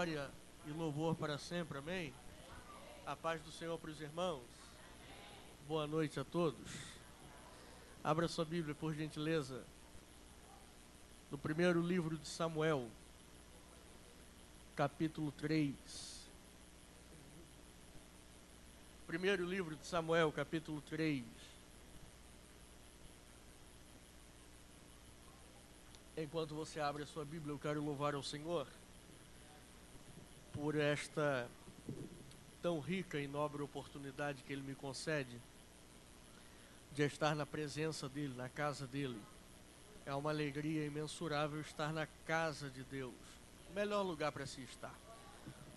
glória e louvor para sempre, amém? A paz do Senhor para os irmãos. Boa noite a todos. Abra sua Bíblia, por gentileza, no primeiro livro de Samuel, capítulo 3. Primeiro livro de Samuel, capítulo 3. Enquanto você abre a sua Bíblia, eu quero louvar ao Senhor por esta tão rica e nobre oportunidade que Ele me concede de estar na presença dEle, na casa dEle. É uma alegria imensurável estar na casa de Deus, o melhor lugar para se estar.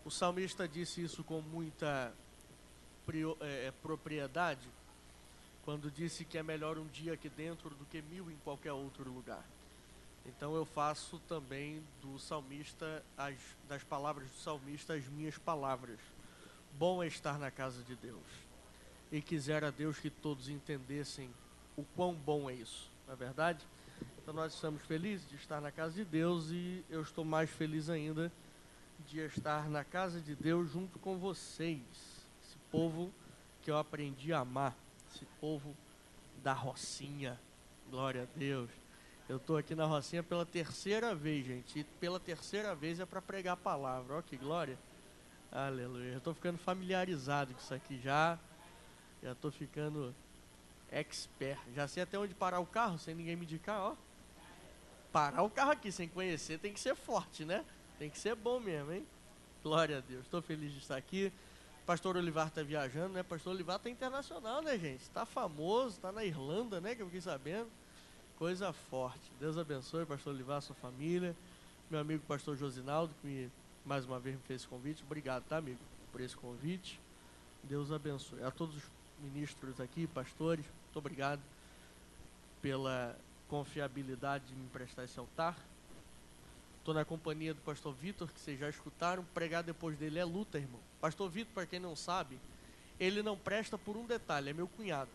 O salmista disse isso com muita propriedade, quando disse que é melhor um dia aqui dentro do que 1000 em qualquer outro lugar. Então eu faço também do salmista, das palavras do salmista, as minhas palavras. Bom é estar na casa de Deus. E quisera Deus que todos entendessem o quão bom é isso, não é verdade? Então nós estamos felizes de estar na casa de Deus e eu estou mais feliz ainda de estar na casa de Deus junto com vocês. Esse povo que eu aprendi a amar, esse povo da Rocinha. Glória a Deus. Eu estou aqui na Rocinha pela terceira vez, gente. E pela terceira vez é para pregar a palavra. Olha que glória. Aleluia. Eu estou ficando familiarizado com isso aqui já. Já estou ficando expert. Já sei até onde parar o carro sem ninguém me indicar, ó. Parar o carro aqui sem conhecer tem que ser forte, né? Tem que ser bom mesmo, hein? Glória a Deus. Estou feliz de estar aqui. Pastor Olivar está viajando, né? Pastor Olivar está internacional, né, gente? Está famoso, está na Irlanda, né? Que eu fiquei sabendo. Coisa forte. Deus abençoe, pastor Olivar, sua família. Meu amigo pastor Josinaldo, que mais uma vez me fez esse convite. Obrigado, tá, amigo, por esse convite. Deus abençoe. A todos os ministros aqui, pastores, muito obrigado pela confiabilidade de me emprestar esse altar. Estou na companhia do pastor Vitor, que vocês já escutaram. Pregar depois dele é luta, irmão. Pastor Vitor, para quem não sabe, ele não presta por um detalhe, é meu cunhado.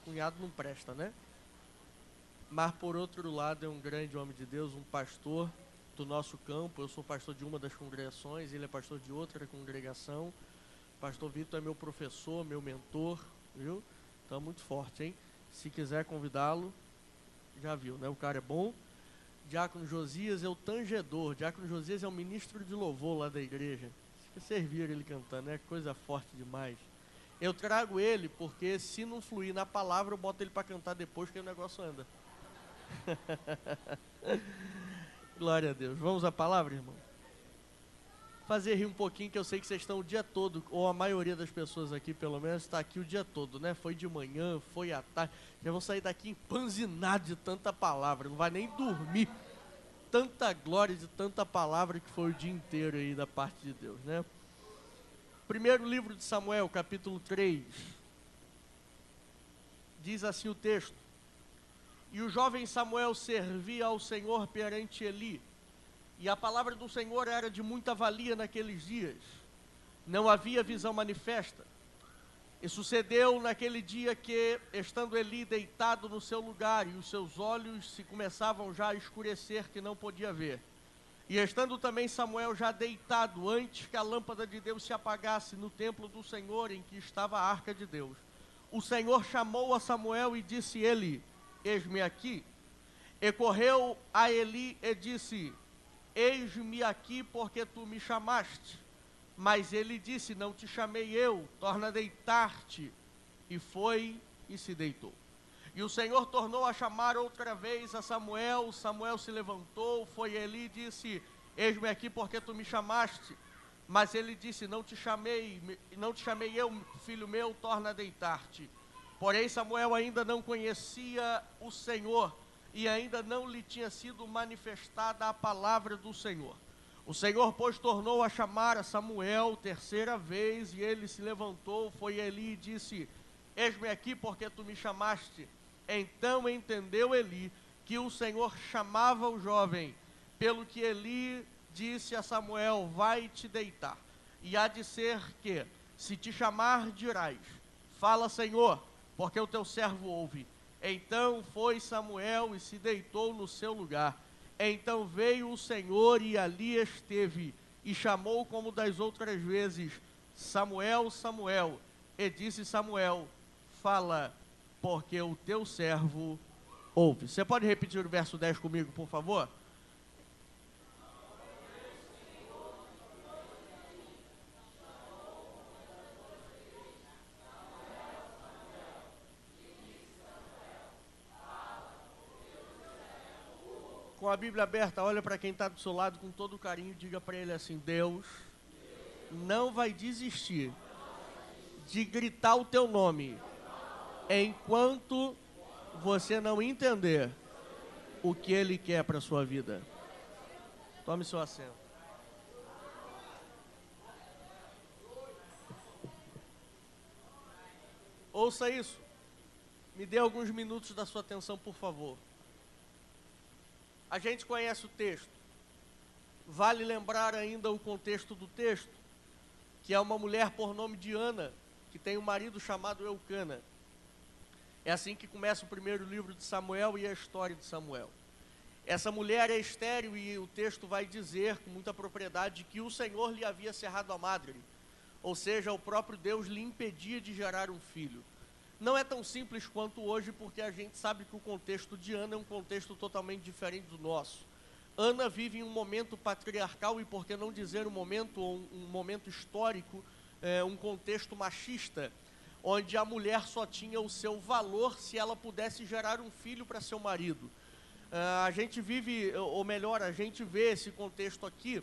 Cunhado não presta, né? Mas, por outro lado, é um grande homem de Deus, um pastor do nosso campo. Eu sou pastor de uma das congregações, ele é pastor de outra congregação. Pastor Vitor é meu professor, meu mentor, viu? Então, é muito forte, hein? Se quiser convidá-lo, já viu, né? O cara é bom. Diácono Josias é o tangedor. Diácono Josias é o ministro de louvor lá da igreja. Vocês viram ele cantando, né? Coisa forte demais. Eu trago ele porque, se não fluir na palavra, eu boto ele para cantar depois, que o negócio anda. Glória a Deus. Vamos à palavra, irmão? Fazer rir um pouquinho, que eu sei que vocês estão o dia todo, ou a maioria das pessoas aqui, pelo menos, está aqui o dia todo, né? Foi de manhã, foi à tarde. Já vão sair daqui empanzinados de tanta palavra, não vai nem dormir. Tanta glória de tanta palavra que foi o dia inteiro aí da parte de Deus, né? Primeiro livro de Samuel, capítulo 3. Diz assim o texto: E o jovem Samuel servia ao Senhor perante Eli, e a palavra do Senhor era de muita valia naqueles dias. Não havia visão manifesta. E sucedeu naquele dia que, estando Eli deitado no seu lugar, e os seus olhos se começavam já a escurecer, que não podia ver, e estando também Samuel já deitado, antes que a lâmpada de Deus se apagasse no templo do Senhor, em que estava a arca de Deus, o Senhor chamou a Samuel e disse ele: Eis-me aqui. E correu a Eli e disse: Eis-me aqui, porque tu me chamaste. Mas ele disse: Não te chamei eu, torna a deitar-te. E foi e se deitou. E o Senhor tornou a chamar outra vez a Samuel. Samuel se levantou, foi a Eli e disse: Eis-me aqui, porque tu me chamaste. Mas ele disse: Não te chamei eu, filho meu, torna a deitar-te. Porém Samuel ainda não conhecia o Senhor, e ainda não lhe tinha sido manifestada a palavra do Senhor. O Senhor, pois, tornou a chamar a Samuel terceira vez, e ele se levantou, foi a Eli e disse: Eis-me aqui, porque tu me chamaste. Então entendeu Eli que o Senhor chamava o jovem, pelo que Eli disse a Samuel: Vai-te deitar. E há de ser que, se te chamar, dirás: Fala, Senhor, porque o teu servo ouve. Então foi Samuel e se deitou no seu lugar. Então veio o Senhor e ali esteve, e chamou como das outras vezes, Samuel, Samuel. E disse Samuel, fala, porque o teu servo ouve. Você pode repetir o verso 10 comigo, por favor? Com a Bíblia aberta, olha para quem está do seu lado com todo carinho e diga para ele assim: Deus não vai desistir de gritar o teu nome enquanto você não entender o que Ele quer para a sua vida. Tome seu assento. Ouça isso. Me dê alguns minutos da sua atenção, por favor. A gente conhece o texto. Vale lembrar ainda o contexto do texto, que é uma mulher por nome de Ana, que tem um marido chamado Eucana. É assim que começa o primeiro livro de Samuel e a história de Samuel. Essa mulher é estéril e o texto vai dizer com muita propriedade que o Senhor lhe havia cerrado a madre, ou seja, o próprio Deus lhe impedia de gerar um filho. Não é tão simples quanto hoje, porque a gente sabe que o contexto de Ana é um contexto totalmente diferente do nosso. Ana vive em um momento patriarcal e, por que não dizer um momento histórico, um contexto machista, onde a mulher só tinha o seu valor se ela pudesse gerar um filho para seu marido. A gente vive, ou melhor, a gente vê esse contexto aqui,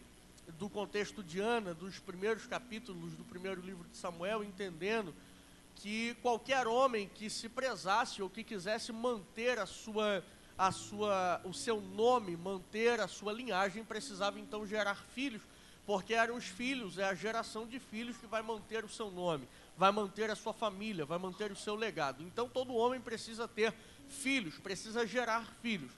do contexto de Ana, dos primeiros capítulos do primeiro livro de Samuel, entendendo que qualquer homem que se prezasse ou que quisesse manter o seu nome, manter a sua linhagem, precisava então gerar filhos, porque eram os filhos, é a geração de filhos que vai manter o seu nome, vai manter a sua família, vai manter o seu legado. Então todo homem precisa ter filhos, precisa gerar filhos.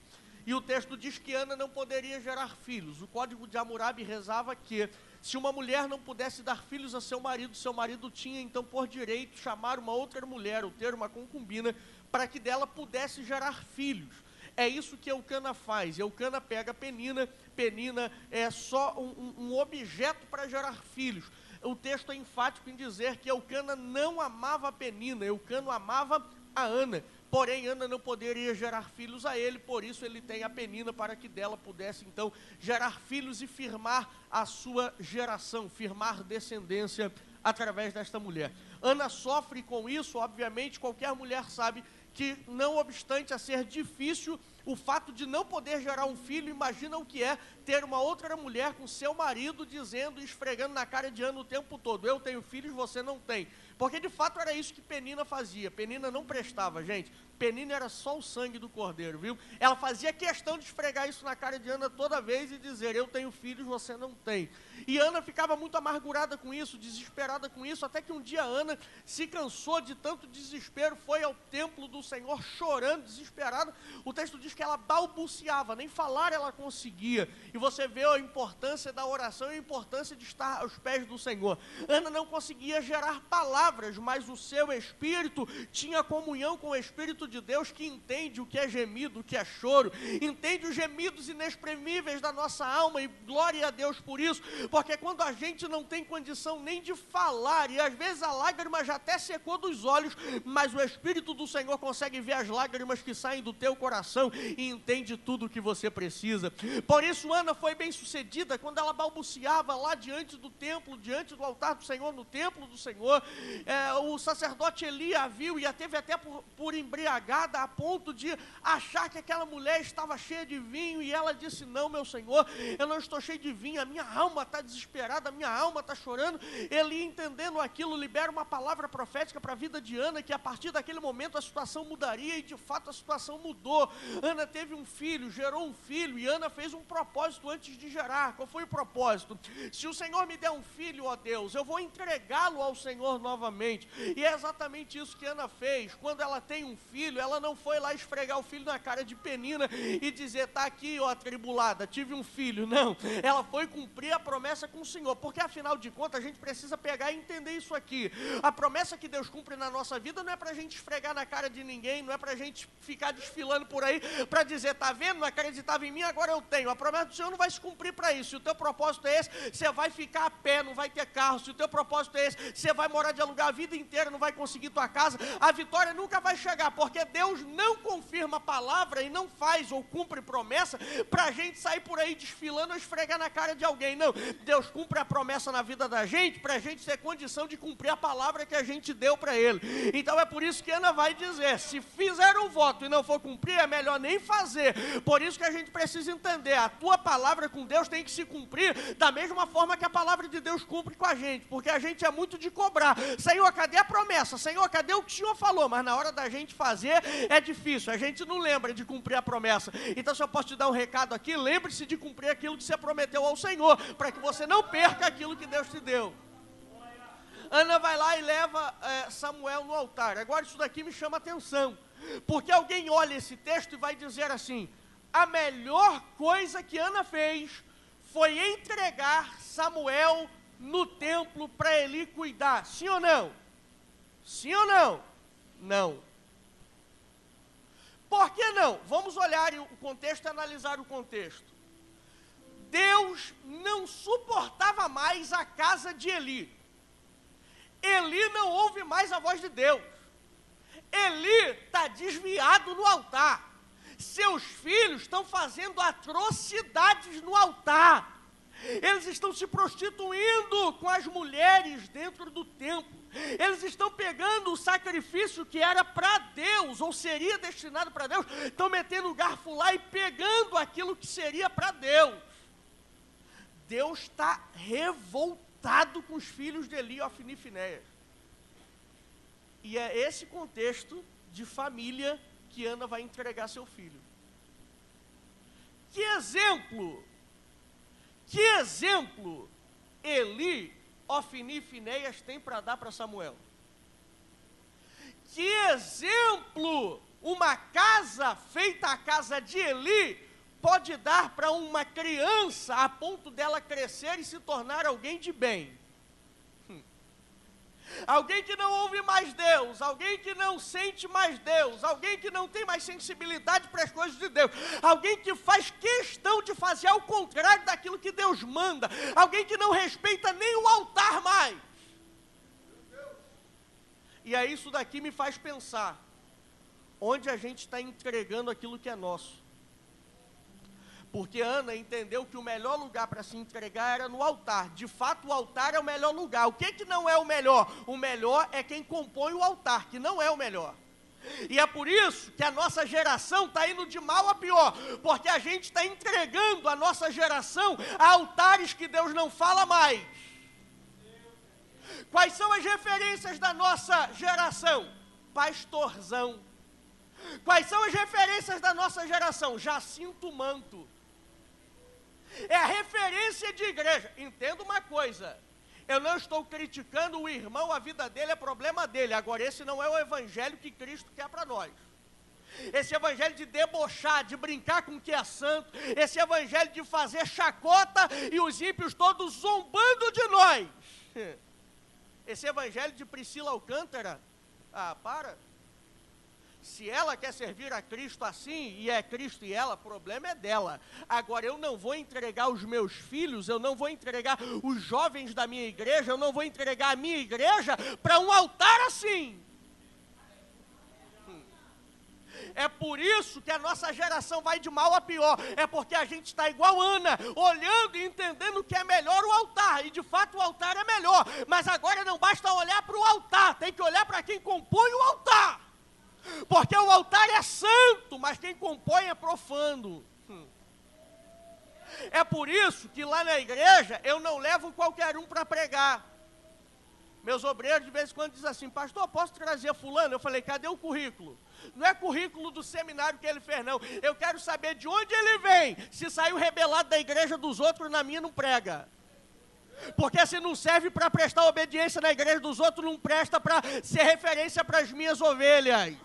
E o texto diz que Ana não poderia gerar filhos. O Código de Hammurabi rezava que se uma mulher não pudesse dar filhos a seu marido tinha então por direito chamar uma outra mulher, ou ter uma concubina, para que dela pudesse gerar filhos. É isso que Eucana faz. Eucana pega Penina. Penina é só um objeto para gerar filhos. O texto é enfático em dizer que Eucana não amava a Penina, Eucana amava a Ana. Porém, Ana não poderia gerar filhos a ele, por isso ele tem a Penina para que dela pudesse, então, gerar filhos e firmar a sua geração, firmar descendência através desta mulher. Ana sofre com isso, obviamente, qualquer mulher sabe que, não obstante a ser difícil, o fato de não poder gerar um filho, imagina o que é ter uma outra mulher com seu marido dizendo, esfregando na cara de Ana o tempo todo: eu tenho filhos, você não tem. Porque de fato era isso que Penina fazia. Penina não prestava, gente. Penina era só o sangue do cordeiro, viu? Ela fazia questão de esfregar isso na cara de Ana toda vez e dizer: eu tenho filhos, você não tem. E Ana ficava muito amargurada com isso, desesperada com isso, até que um dia Ana se cansou de tanto desespero, foi ao templo do Senhor chorando, desesperada. O texto diz que ela balbuciava, nem falar ela conseguia. E você vê a importância da oração e a importância de estar aos pés do Senhor. Ana não conseguia gerar palavras, mas o seu espírito tinha comunhão com o Espírito de Deus, que entende o que é gemido, o que é choro, entende os gemidos inexprimíveis da nossa alma, e glória a Deus por isso, porque quando a gente não tem condição nem de falar, e às vezes a lágrima já até secou dos olhos, mas o Espírito do Senhor consegue ver as lágrimas que saem do teu coração e entende tudo o que você precisa. Por isso Ana foi bem sucedida quando ela balbuciava lá diante do templo, diante do altar do Senhor, no templo do Senhor. O sacerdote Eli a viu e a teve até por embriagada, a ponto de achar que aquela mulher estava cheia de vinho, e ela disse: não, meu Senhor, eu não estou cheio de vinho, a minha alma está desesperada, a minha alma está chorando. Eli, entendendo aquilo, libera uma palavra profética para a vida de Ana, que a partir daquele momento a situação mudaria, e de fato a situação mudou. Ana teve um filho, gerou um filho, e Ana fez um propósito antes de gerar. Qual foi o propósito? Se o Senhor me der um filho, ó Deus, eu vou entregá-lo ao Senhor novamente. E é exatamente isso que Ana fez. Quando ela tem um filho, ela não foi lá esfregar o filho na cara de Penina e dizer: tá aqui, ó atribulada, tive um filho. Não, ela foi cumprir a promessa com o Senhor, porque afinal de contas a gente precisa pegar e entender isso aqui. A promessa que Deus cumpre na nossa vida não é pra gente esfregar na cara de ninguém, não é pra gente ficar desfilando por aí pra dizer: tá vendo, não acreditava em mim, agora eu tenho. A promessa do Senhor não vai se cumprir para isso. Se o teu propósito é esse, você vai ficar a pé, não vai ter carro. Se o teu propósito é esse, você vai morar de alugar a vida inteira, não vai conseguir tua casa. A vitória nunca vai chegar, porque Deus não confirma a palavra e não faz ou cumpre promessa para a gente sair por aí desfilando ou esfregar na cara de alguém. Não, Deus cumpre a promessa na vida da gente para a gente ter condição de cumprir a palavra que a gente deu para Ele. Então é por isso que Ana vai dizer, se fizer um voto e não for cumprir, é melhor nem fazer. Por isso que a gente precisa entender, a tua palavra com Deus tem que se cumprir da mesma forma que a palavra de Deus cumpre com a gente, porque a gente é muito de cobrar. Senhor, cadê a promessa? Senhor, cadê o que o Senhor falou? Mas na hora da gente fazer, é difícil, a gente não lembra de cumprir a promessa. Então, se eu posso te dar um recado aqui, lembre-se de cumprir aquilo que você prometeu ao Senhor, para que você não perca aquilo que Deus te deu. Ana vai lá e leva Samuel no altar. Agora isso daqui me chama atenção, porque alguém olha esse texto e vai dizer assim, a melhor coisa que Ana fez foi entregar Samuel no templo para Eli cuidar. Sim ou não? Sim ou não? Não. Por que não? Vamos olhar o contexto e analisar o contexto. Deus não suportava mais a casa de Eli. Eli não ouve mais a voz de Deus. Eli está desviado no altar. Seus filhos estão fazendo atrocidades no altar. Eles estão se prostituindo com as mulheres dentro do templo. Eles estão pegando o sacrifício que era para Deus, ou seria destinado para Deus, estão metendo o garfo lá e pegando aquilo que seria para Deus. Deus está revoltado com os filhos de Eli, Ofni e Finéias. E é esse contexto de família que Ana vai entregar seu filho. Que exemplo Eli, Ofni e Finéias tem para dar para Samuel? Que exemplo uma casa feita a casa de Eli pode dar para uma criança a ponto dela crescer e se tornar alguém de bem? Alguém que não ouve mais Deus, alguém que não sente mais Deus, alguém que não tem mais sensibilidade para as coisas de Deus, alguém que faz questão de fazer ao contrário daquilo que Deus manda, alguém que não respeita nem o altar mais. E aí isso daqui me faz pensar, onde a gente está entregando aquilo que é nosso? Porque Ana entendeu que o melhor lugar para se entregar era no altar. De fato, o altar é o melhor lugar. O que não é o melhor? O melhor é quem compõe o altar, que não é o melhor. E é por isso que a nossa geração está indo de mal a pior, porque a gente está entregando a nossa geração a altares que Deus não fala mais. Quais são as referências da nossa geração? Pastorzão. Quais são as referências da nossa geração? Jacinto Manto. É a referência de igreja. Entenda uma coisa, eu não estou criticando o irmão, a vida dele é problema dele. Agora, esse não é o evangelho que Cristo quer para nós. Esse evangelho de debochar, de brincar com o que é santo, esse evangelho de fazer chacota e os ímpios todos zombando de nós. Esse evangelho de Priscila Alcântara, para. Se ela quer servir a Cristo assim, e é Cristo e ela, o problema é dela. Agora, eu não vou entregar os meus filhos, eu não vou entregar os jovens da minha igreja, eu não vou entregar a minha igreja para um altar assim. É por isso que a nossa geração vai de mal a pior. É porque a gente está igual Ana, olhando e entendendo que é melhor o altar. E de fato o altar é melhor. Mas agora não basta olhar para o altar, tem que olhar para quem compõe o altar. Porque o altar é santo, mas quem compõe é profano. É por isso que lá na igreja eu não levo qualquer um para pregar. Meus obreiros de vez em quando dizem assim, pastor, posso trazer fulano? Eu falei, cadê o currículo? Não é currículo do seminário que ele fez, não. Eu quero saber de onde ele vem. Se saiu rebelado da igreja dos outros, na minha não prega. Porque se não serve para prestar obediência na igreja dos outros, não presta para ser referência para as minhas ovelhas.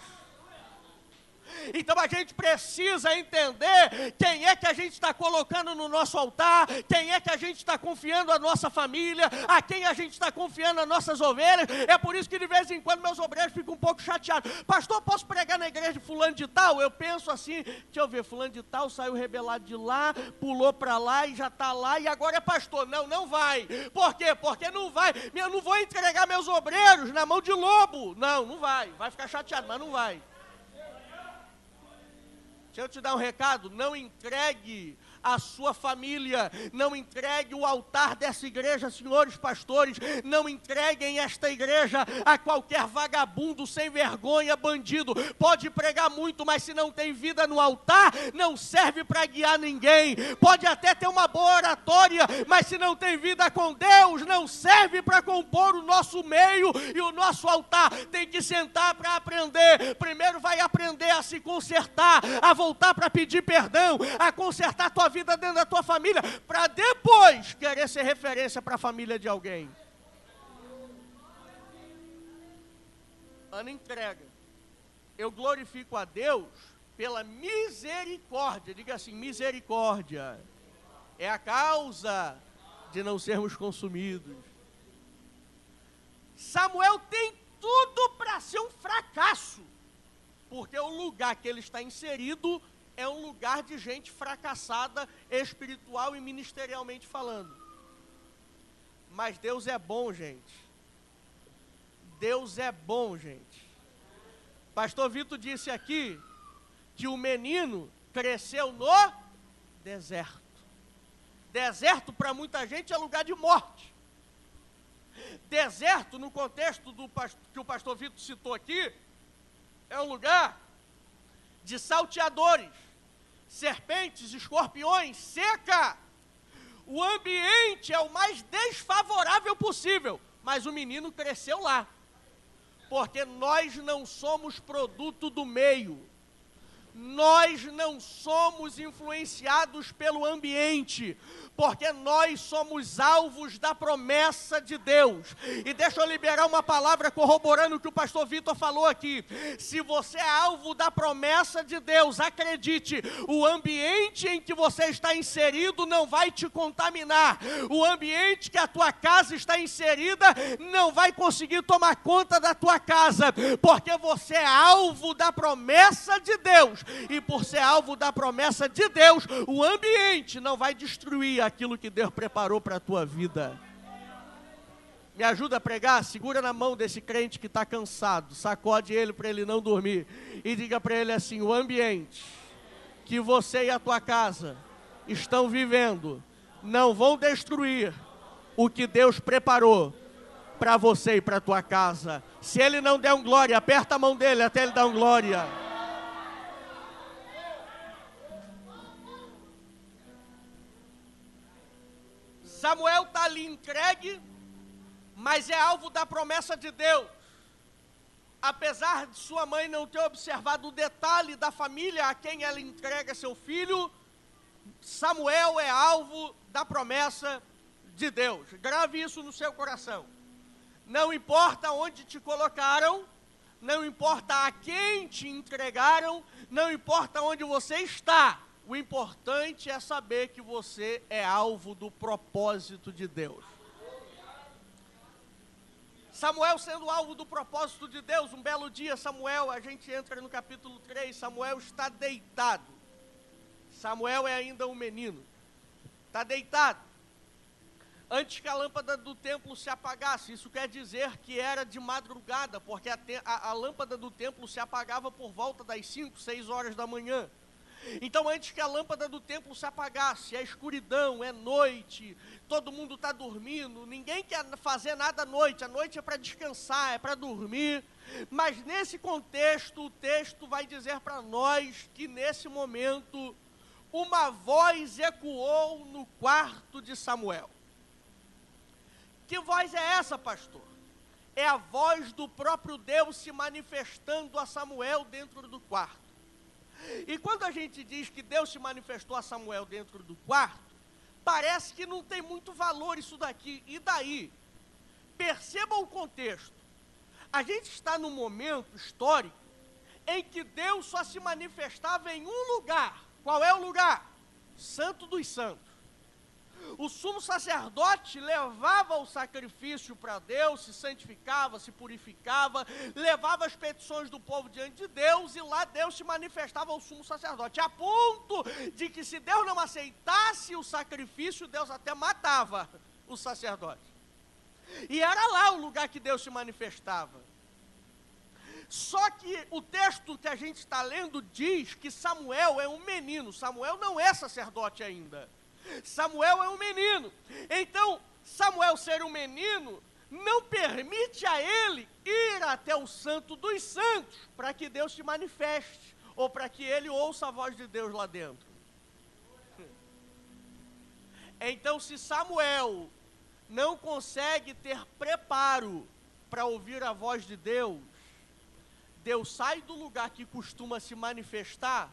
Então a gente precisa entender quem é que a gente está colocando no nosso altar, quem é que a gente está confiando a nossa família, a quem a gente está confiando as nossas ovelhas. É por isso que de vez em quando meus obreiros ficam um pouco chateados. Pastor, posso pregar na igreja de fulano de tal? Eu penso assim, deixa eu ver, fulano de tal saiu rebelado de lá, pulou para lá e já está lá e agora é pastor. Não, não vai. Por quê? Porque não vai. Eu não vou entregar meus obreiros na mão de lobo. Não, não vai. Vai ficar chateado, mas não vai. Deixa eu te dar um recado, não entregue a sua família, não entregue o altar dessa igreja, senhores pastores, não entreguem esta igreja a qualquer vagabundo, sem vergonha, bandido. Pode pregar muito, mas se não tem vida no altar, não serve para guiar ninguém. Pode até ter uma boa oratória, mas se não tem vida com Deus, não serve para compor o nosso meio e o nosso altar. Tem que sentar para aprender. Primeiro vai aprender a se consertar, a voltar para pedir perdão, a consertar a tua vida dentro da tua família, para depois querer ser referência para a família de alguém. Ana entrega. Eu glorifico a Deus pela misericórdia. Diga assim, misericórdia é a causa de não sermos consumidos. Samuel tem tudo para ser um fracasso, porque o lugar que ele está inserido é um lugar de gente fracassada, espiritual e ministerialmente falando. Mas Deus é bom, gente. Deus é bom, gente. Pastor Vitor disse aqui que o menino cresceu no deserto. Deserto para muita gente é lugar de morte. Deserto, no contexto que o pastor Vitor citou aqui, é um lugar de salteadores, serpentes, escorpiões, seca. O ambiente é o mais desfavorável possível, mas o menino cresceu lá, porque nós não somos produto do meio. Nós não somos influenciados pelo ambiente, porque nós somos alvos da promessa de Deus. E deixa eu liberar uma palavra corroborando o que o pastor Vitor falou aqui. Se você é alvo da promessa de Deus, acredite, o ambiente em que você está inserido não vai te contaminar. O ambiente que a tua casa está inserida não vai conseguir tomar conta da tua casa, porque você é alvo da promessa de Deus. E por ser alvo da promessa de Deus, o ambiente não vai destruir aquilo que Deus preparou para a tua vida. Me ajuda a pregar? Segura na mão desse crente que está cansado, sacode ele para ele não dormir e diga para ele assim: o ambiente que você e a tua casa estão vivendo não vão destruir o que Deus preparou para você e para a tua casa. Se ele não der um glória, aperta a mão dele até ele dar um glória. Samuel está ali entregue, mas é alvo da promessa de Deus. Apesar de sua mãe não ter observado o detalhe da família a quem ela entrega seu filho, Samuel é alvo da promessa de Deus. Grave isso no seu coração. Não importa onde te colocaram, não importa a quem te entregaram, não importa onde você está. O importante é saber que você é alvo do propósito de Deus. Samuel sendo alvo do propósito de Deus, um belo dia, Samuel, a gente entra no capítulo 3, Samuel está deitado. Samuel é ainda um menino, está deitado. Antes que a lâmpada do templo se apagasse, isso quer dizer que era de madrugada, porque a lâmpada do templo se apagava por volta das 5, 6 horas da manhã. Então, antes que a lâmpada do templo se apagasse, é escuridão, é noite, todo mundo está dormindo, ninguém quer fazer nada à noite. A noite é para descansar, é para dormir. Mas nesse contexto, o texto vai dizer para nós que nesse momento, uma voz ecoou no quarto de Samuel. Que voz é essa, pastor? É a voz do próprio Deus se manifestando a Samuel dentro do quarto. E quando a gente diz que Deus se manifestou a Samuel dentro do quarto, parece que não tem muito valor isso daqui. E daí? Perceba o contexto. A gente está num momento histórico em que Deus só se manifestava em um lugar. Qual é o lugar? Santo dos Santos. O sumo sacerdote levava o sacrifício para Deus, se santificava, se purificava, levava as petições do povo diante de Deus, e lá Deus se manifestava ao sumo sacerdote, a ponto de que, se Deus não aceitasse o sacrifício, Deus até matava o sacerdote. E era lá o lugar que Deus se manifestava. Só que o texto que a gente está lendo diz que Samuel é um menino. Samuel não é sacerdote ainda. Samuel é um menino. Então, Samuel ser um menino não permite a ele ir até o Santo dos Santos para que Deus se manifeste, ou para que ele ouça a voz de Deus lá dentro. Então, se Samuel não consegue ter preparo para ouvir a voz de Deus, Deus sai do lugar que costuma se manifestar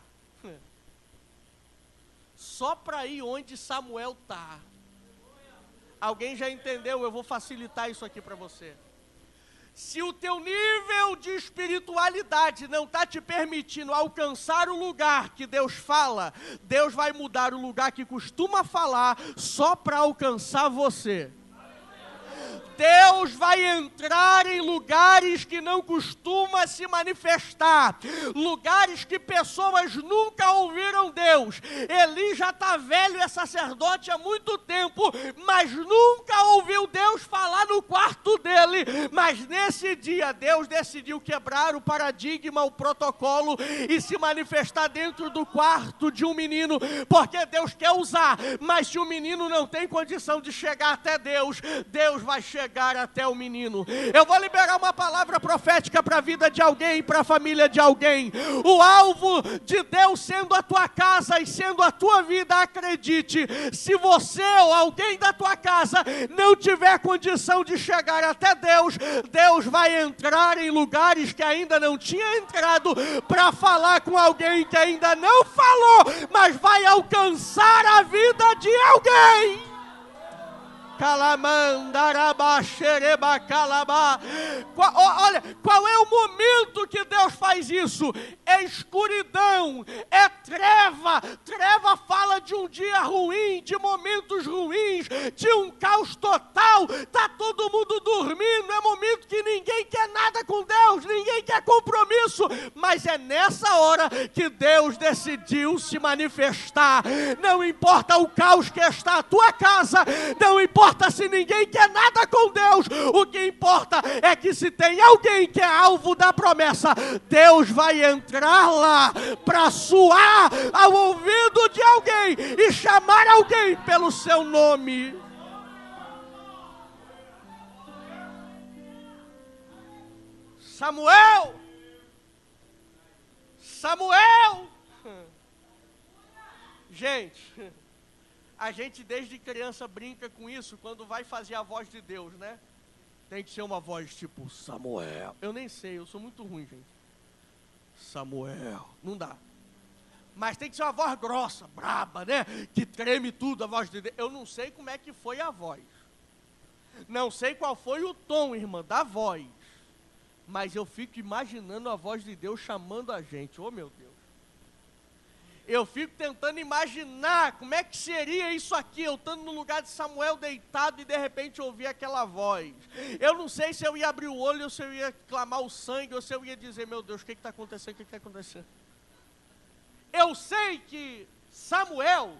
só para ir onde Samuel está. Alguém já entendeu? Eu vou facilitar isso aqui para você. Se o teu nível de espiritualidade não está te permitindo alcançar o lugar que Deus fala, Deus vai mudar o lugar que costuma falar só para alcançar você. Deus vai entrar em lugares que não costuma se manifestar, lugares que pessoas nunca ouviram Deus. Eli já está velho, é sacerdote há muito tempo, mas nunca ouviu Deus falar no quarto dele. Mas nesse dia Deus decidiu quebrar o paradigma, o protocolo, e se manifestar dentro do quarto de um menino, porque Deus quer usar. Mas se o menino não tem condição de chegar até Deus, Deus vai chegar até o menino. Eu vou liberar uma palavra profética para a vida de alguém, para a família de alguém. O alvo de Deus sendo a tua casa e sendo a tua vida, acredite, se você ou alguém da tua casa não tiver condição de chegar até Deus, Deus vai entrar em lugares que ainda não tinha entrado para falar com alguém que ainda não falou, mas vai alcançar a vida de alguém. Olha, qual é o momento que Deus faz isso? É escuridão, é treva. Treva fala de um dia ruim, de momentos ruins, de um caos total. Está todo mundo dormindo, é momento que ninguém quer nada com Deus, ninguém quer compromisso. Mas é nessa hora que Deus decidiu se manifestar. Não importa o caos que está a tua casa, não importa se ninguém quer nada com Deus, o que importa é que, se tem alguém que é alvo da promessa, Deus vai entrar lá para soar ao ouvido de alguém e chamar alguém pelo seu nome. Samuel! Samuel! Gente, a gente desde criança brinca com isso quando vai fazer a voz de Deus, né? Tem que ser uma voz tipo Samuel. Eu nem sei, eu sou muito ruim, gente. Samuel, não dá. Mas tem que ser uma voz grossa, braba, né? Que treme tudo, a voz de Deus. Eu não sei como é que foi a voz. Não sei qual foi o tom, irmã, da voz. Mas eu fico imaginando a voz de Deus chamando a gente. Oh, meu Deus. Eu fico tentando imaginar como é que seria isso aqui, eu estando no lugar de Samuel deitado e de repente ouvir aquela voz. Eu não sei se eu ia abrir o olho, ou se eu ia clamar o sangue, ou se eu ia dizer, meu Deus, o que está acontecendo, o que está acontecendo? Eu sei que Samuel,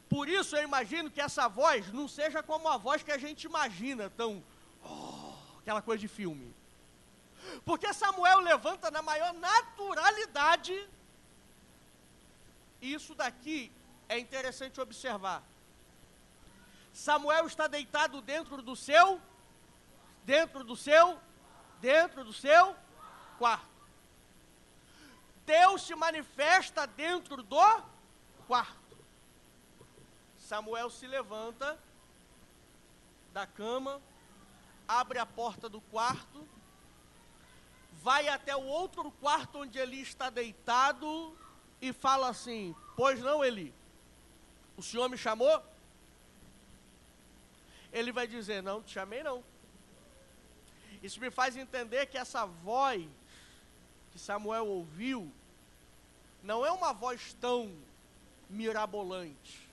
por isso eu imagino que essa voz não seja como a voz que a gente imagina, tão, aquela coisa de filme. Porque Samuel levanta na maior naturalidade. Isso daqui é interessante observar. Samuel está deitado dentro do seu quarto. Deus se manifesta dentro do quarto. Samuel se levanta da cama, abre a porta do quarto, vai até o outro quarto onde ele está deitado e fala assim, pois não, Eli, o senhor me chamou? Ele vai dizer, não te chamei não. Isso me faz entender que essa voz que Samuel ouviu não é uma voz tão mirabolante.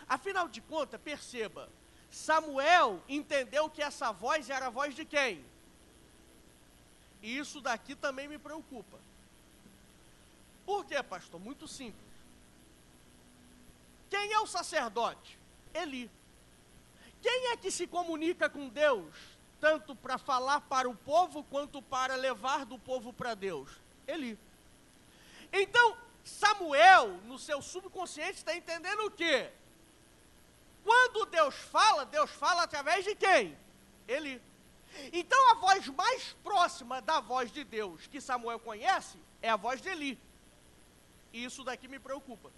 Afinal de contas, perceba, Samuel entendeu que essa voz era a voz de quem? E isso daqui também me preocupa. Por quê, pastor? Muito simples. Quem é o sacerdote? Eli. Quem é que se comunica com Deus, tanto para falar para o povo, quanto para levar do povo para Deus? Eli. Então, Samuel, no seu subconsciente, está entendendo o quê? Quando Deus fala através de quem? Eli. Então, a voz mais próxima da voz de Deus que Samuel conhece é a voz de Eli. E isso daqui me preocupa.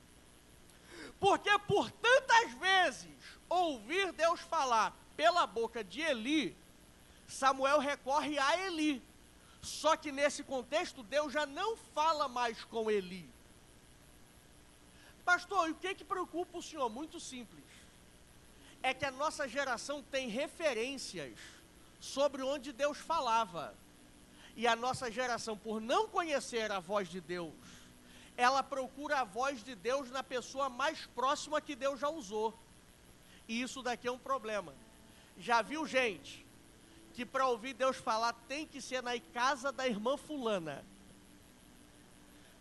Porque por tantas vezes ouvir Deus falar pela boca de Eli, Samuel recorre a Eli. Só que nesse contexto, Deus já não fala mais com Eli. Pastor, e o que preocupa o senhor? Muito simples. É que a nossa geração tem referências sobre onde Deus falava. E a nossa geração, por não conhecer a voz de Deus, ela procura a voz de Deus na pessoa mais próxima que Deus já usou. E isso daqui é um problema. Já viu gente que para ouvir Deus falar tem que ser na casa da irmã fulana?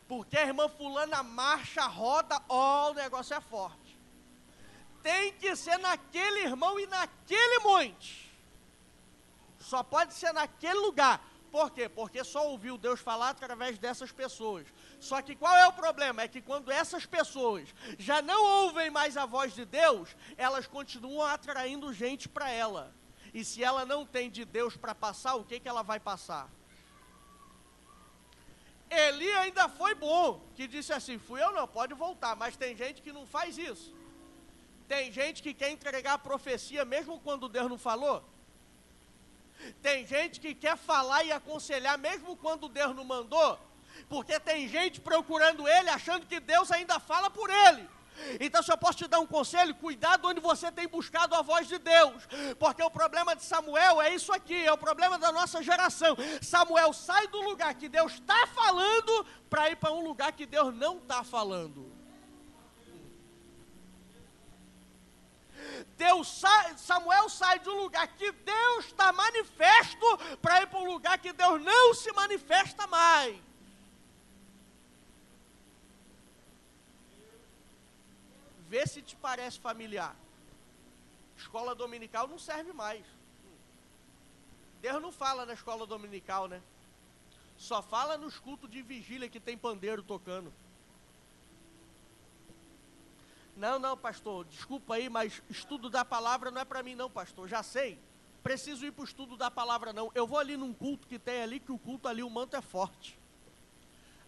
Porque a irmã fulana marcha, roda, o negócio é forte. Tem que ser naquele irmão e naquele monte. Só pode ser naquele lugar. Por quê? Porque só ouviu Deus falar através dessas pessoas. Só que qual é o problema? É que quando essas pessoas já não ouvem mais a voz de Deus, elas continuam atraindo gente para ela. E se ela não tem de Deus para passar, o que ela vai passar? Eli ainda foi bom, que disse assim, fui eu não, pode voltar, mas tem gente que não faz isso. Tem gente que quer entregar a profecia mesmo quando Deus não falou. Tem gente que quer falar e aconselhar mesmo quando Deus não mandou. Porque tem gente procurando ele, achando que Deus ainda fala por ele. Então, se eu posso te dar um conselho, cuidado onde você tem buscado a voz de Deus. Porque o problema de Samuel é isso aqui, é o problema da nossa geração. Samuel sai do lugar que Deus está falando para ir para um lugar que Deus não está falando. Samuel sai de um lugar que Deus está manifesto para ir para um lugar que Deus não se manifesta mais. Vê se te parece familiar. Escola dominical não serve mais. Deus não fala na escola dominical, né? Só fala nos cultos de vigília que tem pandeiro tocando. Não, pastor, desculpa aí, mas estudo da palavra não é para mim não, pastor, já sei. Preciso ir para o estudo da palavra não. Eu vou ali num culto que tem ali, que o culto ali, o manto é forte.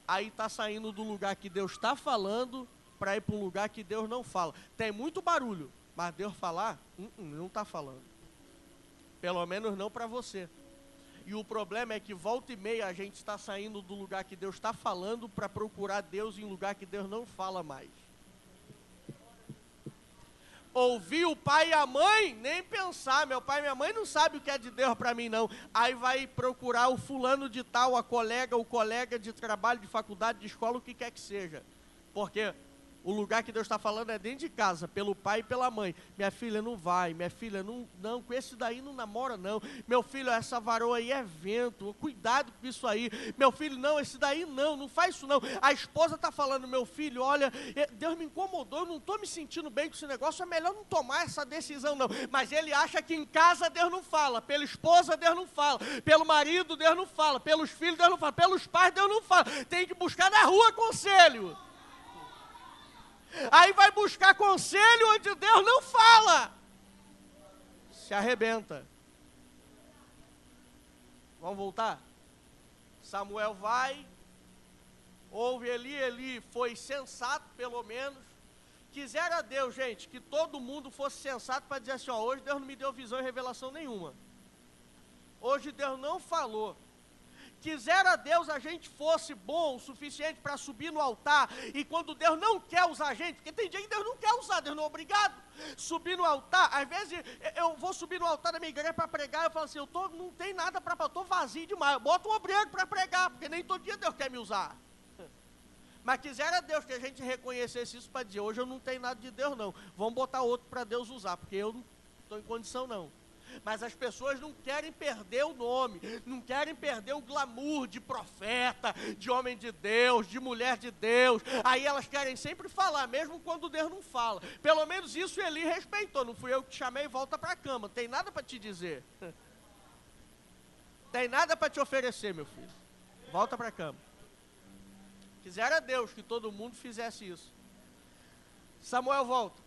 Aí está saindo do lugar que Deus está falando, para ir para um lugar que Deus não fala. Tem muito barulho, mas Deus falar, não está falando. Pelo menos não para você. E o problema é que volta e meia a gente está saindo do lugar que Deus está falando para procurar Deus em lugar que Deus não fala mais. Ouvir o pai e a mãe, nem pensar, meu pai e minha mãe não sabem o que é de Deus para mim não. Aí vai procurar o fulano de tal, o colega de trabalho, de faculdade, de escola, o que quer que seja. Porque o lugar que Deus está falando é dentro de casa, pelo pai e pela mãe. Minha filha não vai, minha filha não, com esse daí não namora não. Meu filho, essa varoa aí é vento, cuidado com isso aí. Meu filho, não, esse daí não faz isso não. A esposa está falando, meu filho, olha, Deus me incomodou, eu não estou me sentindo bem com esse negócio, é melhor não tomar essa decisão não. Mas ele acha que em casa Deus não fala, pela esposa Deus não fala, pelo marido Deus não fala, pelos filhos Deus não fala, pelos pais Deus não fala. Tem que buscar na rua conselho. Aí vai buscar conselho onde Deus não fala. Se arrebenta. Vamos voltar? Samuel vai, ouve Eli foi sensato pelo menos. Quisera Deus, gente, que todo mundo fosse sensato para dizer assim, ó, hoje Deus não me deu visão e revelação nenhuma. Hoje Deus não falou. Quisera Deus a gente fosse bom o suficiente para subir no altar, e quando Deus não quer usar a gente, porque tem dia que Deus não quer usar, Deus não é obrigado. Subir no altar, às vezes eu vou subir no altar da minha igreja para pregar, eu falo assim, não tem nada para pregar, eu estou vazio demais, eu boto um obreiro para pregar, porque nem todo dia Deus quer me usar. Mas quisera Deus que a gente reconhecesse isso para dizer, hoje eu não tenho nada de Deus não, vamos botar outro para Deus usar, porque eu não estou em condição não. Mas as pessoas não querem perder o nome, não querem perder o glamour de profeta, de homem de Deus, de mulher de Deus. Aí elas querem sempre falar, mesmo quando Deus não fala. Pelo menos isso Eli respeitou, não fui eu que te chamei, volta para a cama, não tem nada para te dizer. Tem nada para te oferecer, meu filho. Volta para a cama. Quisera Deus que todo mundo fizesse isso. Samuel volta.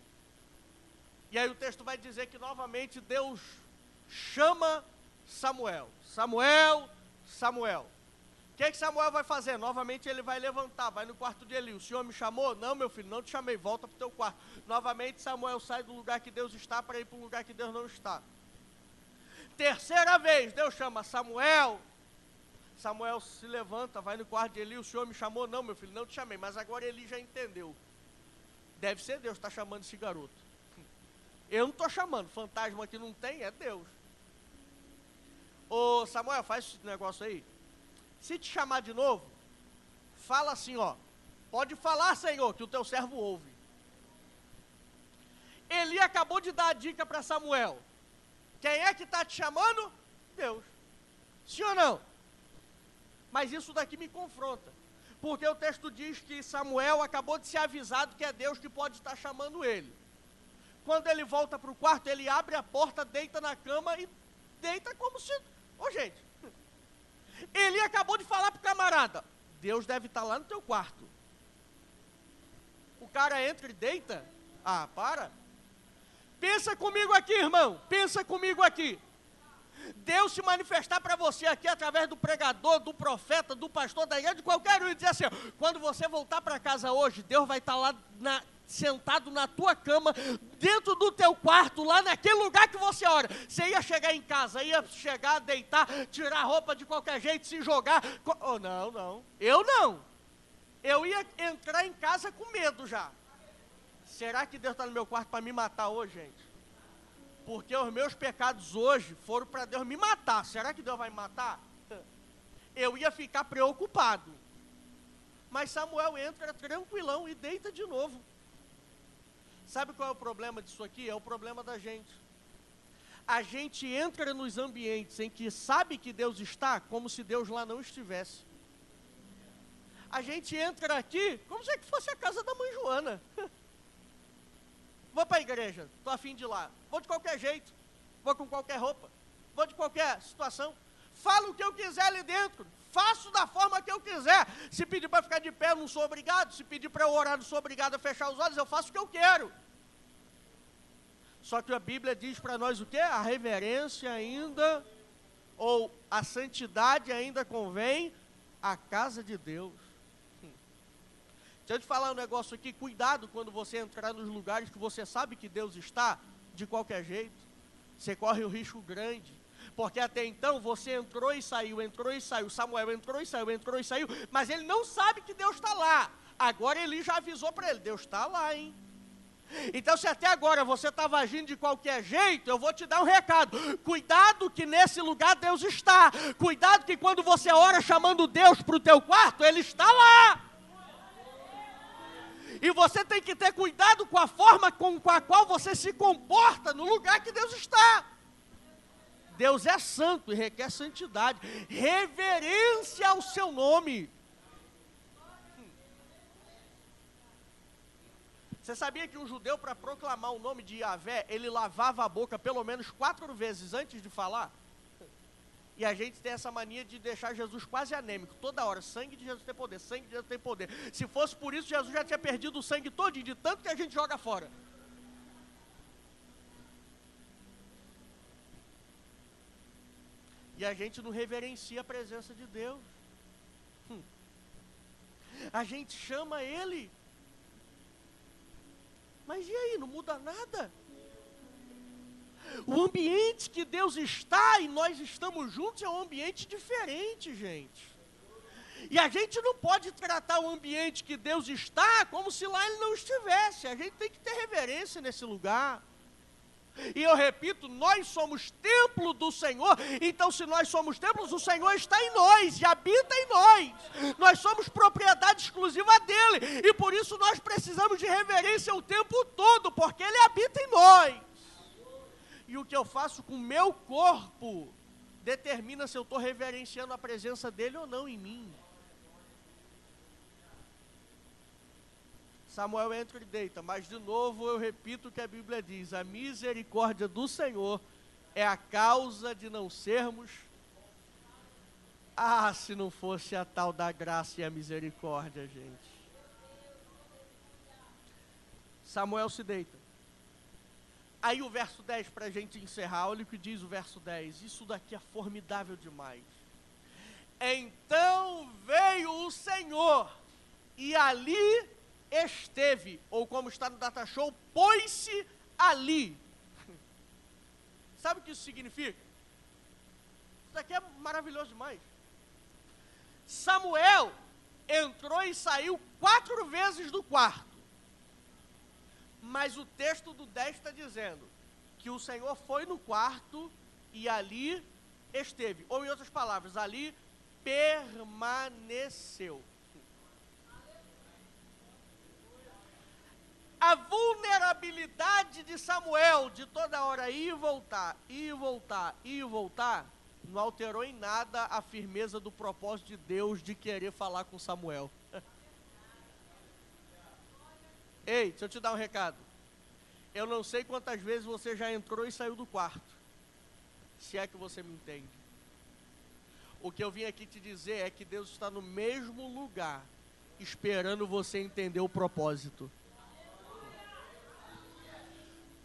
E aí o texto vai dizer que novamente Deus chama Samuel. Samuel, Samuel. O que Samuel vai fazer? Novamente ele vai levantar, vai no quarto de Eli. O Senhor me chamou? Não, meu filho, não te chamei, volta para o teu quarto. Novamente Samuel sai do lugar que Deus está para ir para um lugar que Deus não está. Terceira vez, Deus chama Samuel. Samuel se levanta, vai no quarto de Eli. O Senhor me chamou? Não, meu filho, não te chamei. Mas agora Eli já entendeu. Deve ser Deus que está chamando esse garoto. Eu não estou chamando, fantasma que não tem, é Deus. Ô Samuel, faz esse negócio aí. Se te chamar de novo, fala assim, ó. Pode falar, Senhor, que o teu servo ouve. Eli acabou de dar a dica para Samuel. Quem é que está te chamando? Deus. Sim ou não? Mas isso daqui me confronta. Porque o texto diz que Samuel acabou de ser avisado que é Deus que pode estar chamando ele. Quando ele volta para o quarto, ele abre a porta, deita na cama e deita como se... Ô gente, ele acabou de falar para o camarada, Deus deve estar lá no teu quarto. O cara entra e deita? Ah, para. Pensa comigo aqui, irmão, pensa comigo aqui. Deus se manifestar para você aqui através do pregador, do profeta, do pastor, da igreja, de qualquer um, e dizer assim, ó, quando você voltar para casa hoje, Deus vai estar lá sentado na tua cama, dentro do teu quarto, lá naquele lugar que você ora. Você ia chegar em casa, ia chegar, deitar, tirar a roupa de qualquer jeito, se jogar. Oh, não. Eu não. Eu ia entrar em casa com medo já. Será que Deus está no meu quarto para me matar hoje, gente? Porque os meus pecados hoje foram para Deus me matar. Será que Deus vai me matar? Eu ia ficar preocupado. Mas Samuel entra tranquilão e deita de novo. Sabe qual é o problema disso aqui? É o problema da gente. A gente entra nos ambientes em que sabe que Deus está, como se Deus lá não estivesse. A gente entra aqui como se fosse a casa da mãe Joana. Vou para a igreja, estou a fim de ir lá. Vou de qualquer jeito, vou com qualquer roupa, vou de qualquer situação. Falo o que eu quiser ali dentro, faço da forma que eu quiser. Se pedir para ficar de pé, eu não sou obrigado. Se pedir para eu orar, não sou obrigado a fechar os olhos, eu faço o que eu quero. Só que a Bíblia diz para nós o quê? A reverência ainda, ou a santidade ainda convém à casa de Deus. Deixa eu te falar um negócio aqui, cuidado quando você entrar nos lugares que você sabe que Deus está, de qualquer jeito. Você corre um risco grande. Porque até então você entrou e saiu, Samuel entrou e saiu, mas ele não sabe que Deus está lá. Agora Eli já avisou para ele, Deus está lá, hein? Então se até agora você estava agindo de qualquer jeito, eu vou te dar um recado. Cuidado que nesse lugar Deus está. Cuidado que quando você ora chamando Deus para o teu quarto, Ele está lá. E você tem que ter cuidado com a forma com a qual você se comporta no lugar que Deus está. Deus é santo e requer santidade, reverência ao seu nome. Você sabia que um judeu, para proclamar o nome de Yahvé, ele lavava a boca pelo menos 4 vezes antes de falar? E a gente tem essa mania de deixar Jesus quase anêmico, toda hora, sangue de Jesus tem poder, sangue de Jesus tem poder. Se fosse por isso, Jesus já tinha perdido o sangue todinho, de tanto que a gente joga fora. E a gente não reverencia a presença de Deus. A gente chama Ele. Mas e aí, não muda nada? O ambiente que Deus está e nós estamos juntos é um ambiente diferente, gente. E a gente não pode tratar o ambiente que Deus está como se lá Ele não estivesse. A gente tem que ter reverência nesse lugar. E eu repito, nós somos templo do Senhor, então se nós somos templos, o Senhor está em nós e habita em nós. Nós somos propriedade exclusiva dEle, e por isso nós precisamos de reverência o tempo todo, porque Ele habita em nós. E o que eu faço com o meu corpo determina se eu estou reverenciando a presença dEle ou não em mim. Samuel entra e deita, mas de novo eu repito o que a Bíblia diz: a misericórdia do Senhor é a causa de não sermos. Ah, se não fosse a tal da graça e a misericórdia, gente. Samuel se deita. Aí o verso 10 para a gente encerrar, olha o que diz o verso 10, isso daqui é formidável demais. Então veio o Senhor e ali esteve, ou como está no Data Show, pôs-se ali. Sabe o que isso significa? Isso daqui é maravilhoso demais. Samuel entrou e saiu 4 vezes do quarto. Mas o texto do 10 está dizendo que o Senhor foi no quarto e ali esteve. Ou em outras palavras, ali permaneceu. A vulnerabilidade de Samuel, de toda hora ir e voltar, ir e voltar, ir e voltar, não alterou em nada a firmeza do propósito de Deus de querer falar com Samuel. Ei, deixa eu te dar um recado. Eu não sei quantas vezes você já entrou e saiu do quarto, se é que você me entende. O que eu vim aqui te dizer é que Deus está no mesmo lugar, esperando você entender o propósito.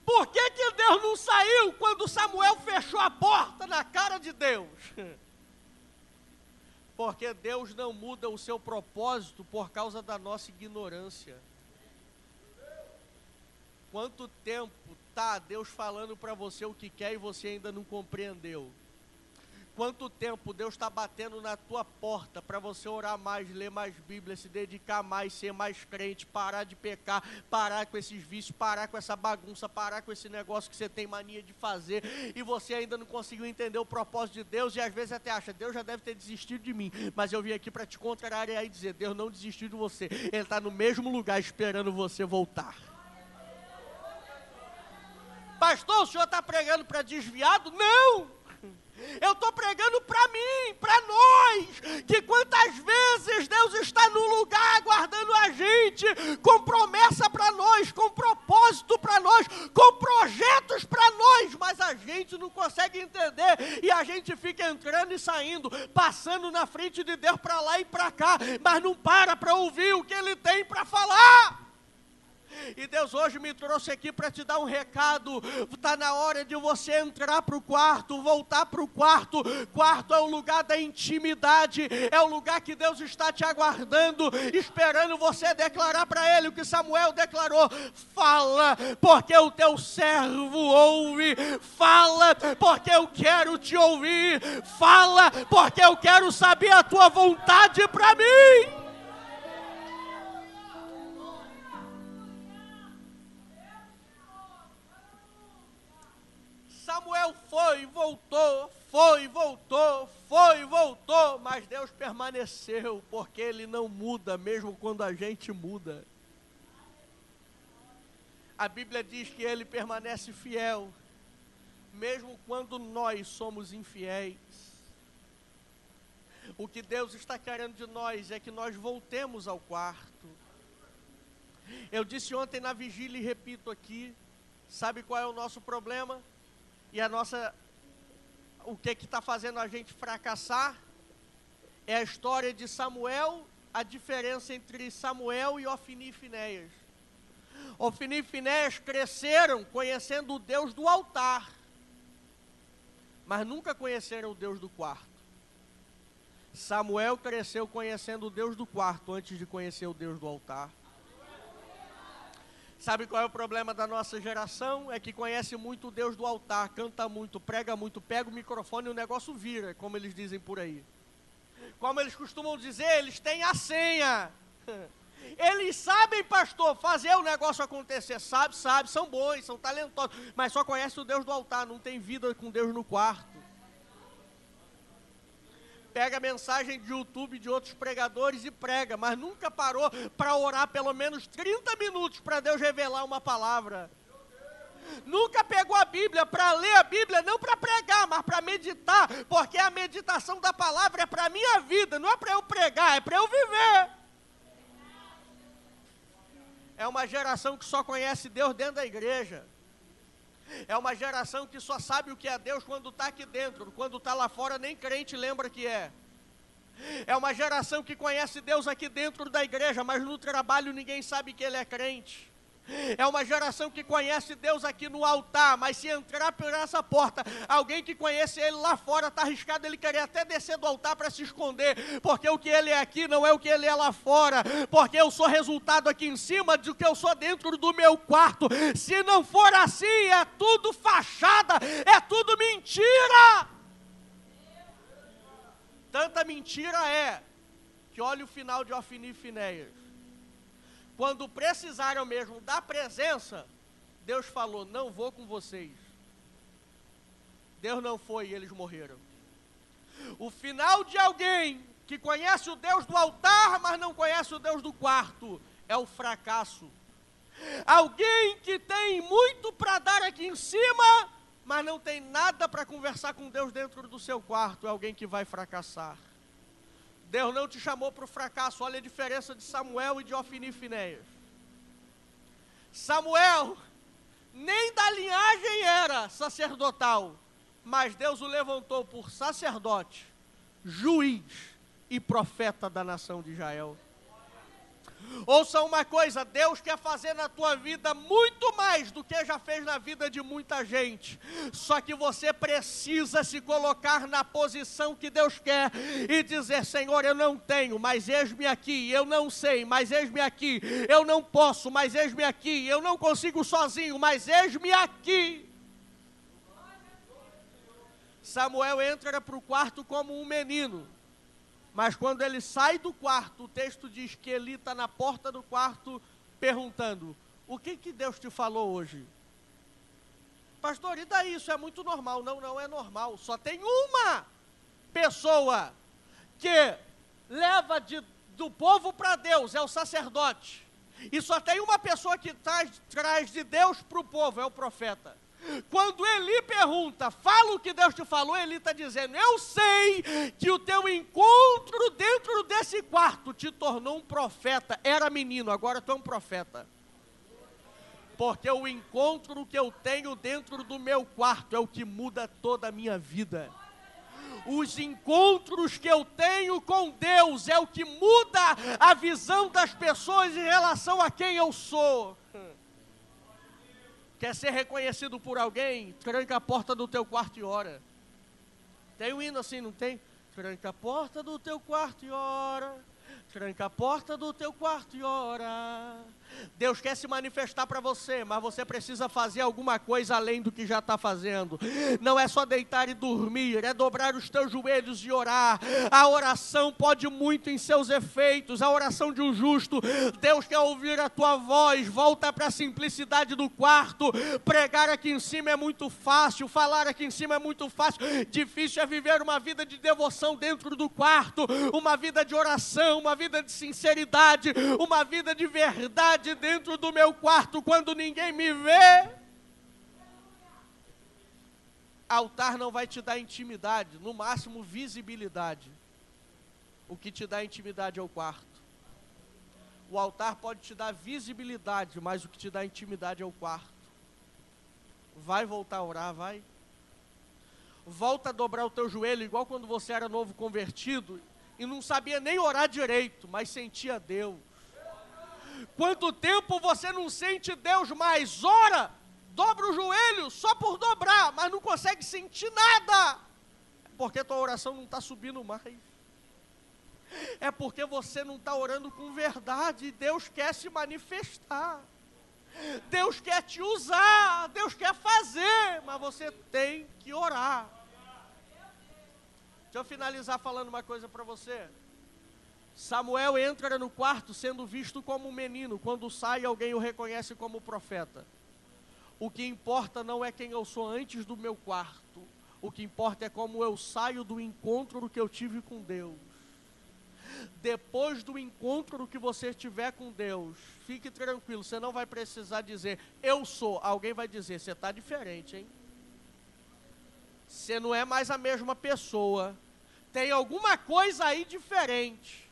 Por que que Deus não saiu quando Samuel fechou a porta na cara de Deus? Porque Deus não muda o seu propósito por causa da nossa ignorância. Quanto tempo está Deus falando para você o que quer e você ainda não compreendeu? Quanto tempo Deus está batendo na tua porta para você orar mais, ler mais Bíblia, se dedicar mais, ser mais crente, parar de pecar, parar com esses vícios, parar com essa bagunça, parar com esse negócio que você tem mania de fazer e você ainda não conseguiu entender o propósito de Deus e às vezes até acha, Deus já deve ter desistido de mim, mas eu vim aqui para te contrariar e dizer, Deus não desistiu de você, Ele está no mesmo lugar esperando você voltar. Pastor, o senhor está pregando para desviado? Não! Eu estou pregando para mim, para nós, que quantas vezes Deus está no lugar aguardando a gente, com promessa para nós, com propósito para nós, com projetos para nós, mas a gente não consegue entender e a gente fica entrando e saindo, passando na frente de Deus para lá e para cá, mas não para ouvir o que Ele tem para falar. E Deus hoje me trouxe aqui para te dar um recado. Está na hora de você entrar para o quarto, voltar para o quarto. Quarto é o lugar da intimidade, é o lugar que Deus está te aguardando, esperando você declarar para Ele o que Samuel declarou. Fala, porque o teu servo ouve. Fala, porque eu quero te ouvir. Fala, porque eu quero saber a tua vontade para mim. Samuel foi, voltou, mas Deus permaneceu, porque Ele não muda, mesmo quando a gente muda. A Bíblia diz que Ele permanece fiel, mesmo quando nós somos infiéis. O que Deus está querendo de nós é que nós voltemos ao quarto. Eu disse ontem na vigília e repito aqui, sabe qual é o nosso problema? E o que está fazendo a gente fracassar é a história de Samuel, a diferença entre Samuel e Ofni e Finéias. Ofni e Finéias cresceram conhecendo o Deus do altar, mas nunca conheceram o Deus do quarto. Samuel cresceu conhecendo o Deus do quarto antes de conhecer o Deus do altar. Sabe qual é o problema da nossa geração? É que conhece muito o Deus do altar, canta muito, prega muito, pega o microfone e o negócio vira, como eles dizem por aí. Como eles costumam dizer, eles têm a senha. Eles sabem, pastor, fazer o negócio acontecer. Sabe, são bons, são talentosos, mas só conhece o Deus do altar, não tem vida com Deus no quarto. Pega a mensagem de YouTube de outros pregadores e prega, mas nunca parou para orar pelo menos 30 minutos para Deus revelar uma palavra. Nunca pegou a Bíblia para ler a Bíblia, não para pregar, mas para meditar, porque a meditação da palavra é para a minha vida, não é para eu pregar, é para eu viver. É uma geração que só conhece Deus dentro da igreja. É uma geração que só sabe o que é Deus quando está aqui dentro, quando está lá fora nem crente lembra que é. É uma geração que conhece Deus aqui dentro da igreja, mas no trabalho ninguém sabe que ele é crente. É uma geração que conhece Deus aqui no altar, mas se entrar por essa porta, alguém que conhece ele lá fora está arriscado ele querer até descer do altar para se esconder, porque o que ele é aqui não é o que ele é lá fora, porque eu sou resultado aqui em cima do que eu sou dentro do meu quarto. Se não for assim, é tudo fachada, é tudo mentira. Tanta mentira é, que olha o final de Ofni e Finéias. Quando precisaram mesmo da presença, Deus falou, não vou com vocês. Deus não foi e eles morreram. O final de alguém que conhece o Deus do altar, mas não conhece o Deus do quarto, é o fracasso. Alguém que tem muito para dar aqui em cima, mas não tem nada para conversar com Deus dentro do seu quarto, é alguém que vai fracassar. Deus não te chamou para o fracasso. Olha a diferença de Samuel e de Ofni e Finéias. Samuel nem da linhagem era sacerdotal, mas Deus o levantou por sacerdote, juiz e profeta da nação de Israel. Ouça uma coisa, Deus quer fazer na tua vida muito mais do que já fez na vida de muita gente. Só que você precisa se colocar na posição que Deus quer e dizer, Senhor, eu não tenho, mas eis-me aqui. Eu não sei, mas eis-me aqui. Eu não posso, mas eis-me aqui. Eu não consigo sozinho, mas eis-me aqui. Samuel entra para o quarto como um menino. Mas quando ele sai do quarto, o texto diz que Eli está na porta do quarto perguntando, o que Deus te falou hoje? Pastor, e daí? Isso é muito normal. Não, não é normal. Só tem uma pessoa que leva do povo para Deus, é o sacerdote. E só tem uma pessoa que traz de Deus para o povo, é o profeta. Quando Eli pergunta, fala o que Deus te falou, Eli está dizendo, eu sei que o teu encontro dentro desse quarto te tornou um profeta. Era menino, agora tu é um profeta. Porque o encontro que eu tenho dentro do meu quarto é o que muda toda a minha vida. Os encontros que eu tenho com Deus é o que muda a visão das pessoas em relação a quem eu sou. Quer ser reconhecido por alguém? Tranca a porta do teu quarto e ora. Tem um hino assim, não tem? Tranca a porta do teu quarto e ora. Tranca a porta do teu quarto e ora. Deus quer se manifestar para você, mas você precisa fazer alguma coisa além do que já está fazendo. Não é só deitar e dormir, é dobrar os teus joelhos e orar. A oração pode muito em seus efeitos, a oração de um justo. Deus quer ouvir a tua voz, volta para a simplicidade do quarto. Pregar aqui em cima é muito fácil, falar aqui em cima é muito fácil. Difícil é viver uma vida de devoção dentro do quarto, uma vida de oração, uma vida de sinceridade, uma vida de verdade dentro do meu quarto, quando ninguém me vê. Altar não vai te dar intimidade, no máximo visibilidade. O que te dá intimidade é o quarto. O altar pode te dar visibilidade, mas o que te dá intimidade é o quarto. Vai voltar a orar, vai. Volta a dobrar o teu joelho, igual quando você era novo convertido e não sabia nem orar direito, mas sentia Deus. Quanto tempo você não sente Deus mais? Ora, dobra o joelho só por dobrar, mas não consegue sentir nada. É porque tua oração não está subindo mais. É porque você não está orando com verdade. Deus quer se manifestar. Deus quer te usar. Deus quer fazer, mas você tem que orar. Deixa eu finalizar falando uma coisa para você. Samuel entra no quarto sendo visto como um menino. Quando sai, alguém o reconhece como profeta. O que importa não é quem eu sou antes do meu quarto. O que importa é como eu saio do encontro que eu tive com Deus. Depois do encontro que você tiver com Deus, fique tranquilo, você não vai precisar dizer, eu sou. Alguém vai dizer, você está diferente, hein? Você não é mais a mesma pessoa. Tem alguma coisa aí diferente.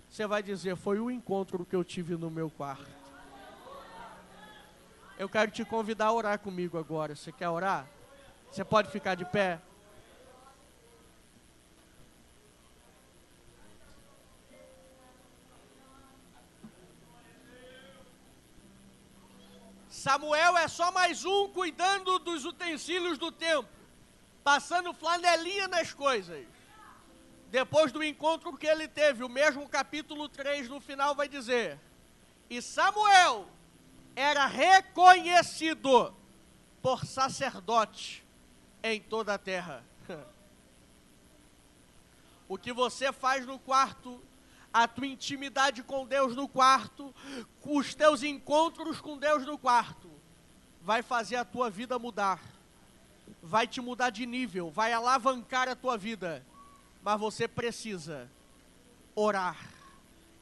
Você vai dizer, foi o encontro que eu tive no meu quarto. Eu quero te convidar a orar comigo agora. Você quer orar? Você pode ficar de pé? Samuel é só mais um cuidando dos utensílios do templo, passando flanelinha nas coisas. Depois do encontro que ele teve, o mesmo capítulo 3 no final vai dizer, e Samuel era reconhecido por sacerdote em toda a terra. O que você faz no quarto, a tua intimidade com Deus no quarto, os teus encontros com Deus no quarto, vai fazer a tua vida mudar, vai te mudar de nível, vai alavancar a tua vida, mas você precisa orar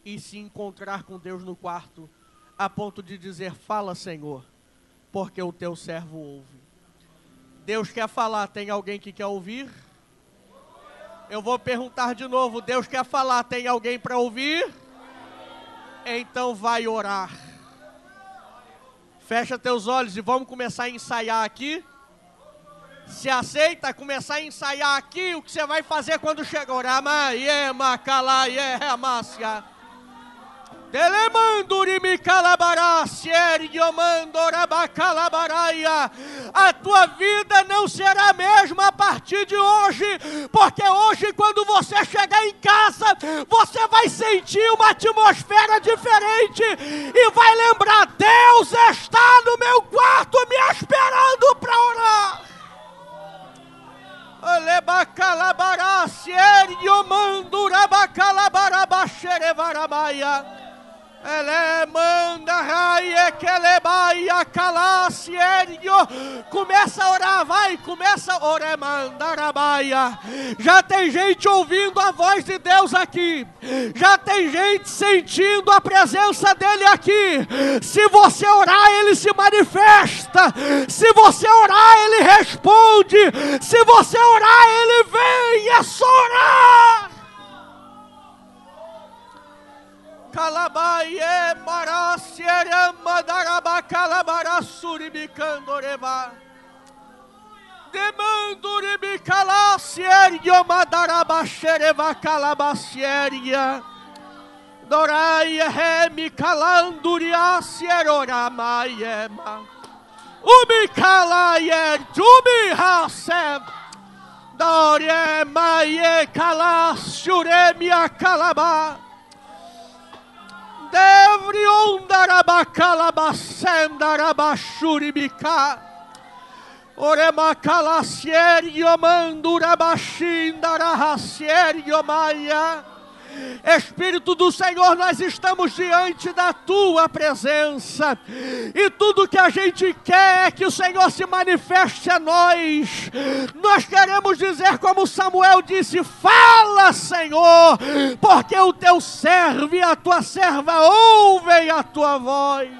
e se encontrar com Deus no quarto, a ponto de dizer, fala Senhor, porque o teu servo ouve. Deus quer falar, tem alguém que quer ouvir? Eu vou perguntar de novo, Deus quer falar, tem alguém para ouvir? Então vai orar. Fecha teus olhos e vamos começar a ensaiar aqui. Se aceita começar a ensaiar aqui o que você vai fazer quando chegar a orar. A tua vida não será a mesma a partir de hoje, porque hoje quando você chegar em casa, você vai sentir uma atmosfera diferente e vai lembrar, Deus está no meu quarto me esperando para orar. Começa a orar, vai, começa a orar. Já tem gente ouvindo a voz de Deus aqui, já tem gente sentindo a presença dele aqui. Se você orar, ele se manifesta. Se você orar, ele responde. Se você orar, ele vem. É só orar. Calabaie marasierama daraba calabarasuribicandoreba. Demanduribicalacierio madaraba xereva calabacieria. Doraia remi calanduriacieroramaema. Ubicalayer tubihasem. Dorie maie calacuremia calaba. Devriondarabakalabasendarabaxuribika. Oremakalassierio mandurabashindarahassierio maia. Espírito do Senhor, nós estamos diante da tua presença e tudo que a gente quer é que o Senhor se manifeste a nós. Nós queremos dizer como Samuel disse, fala Senhor, porque o teu servo e a tua serva ouvem a tua voz.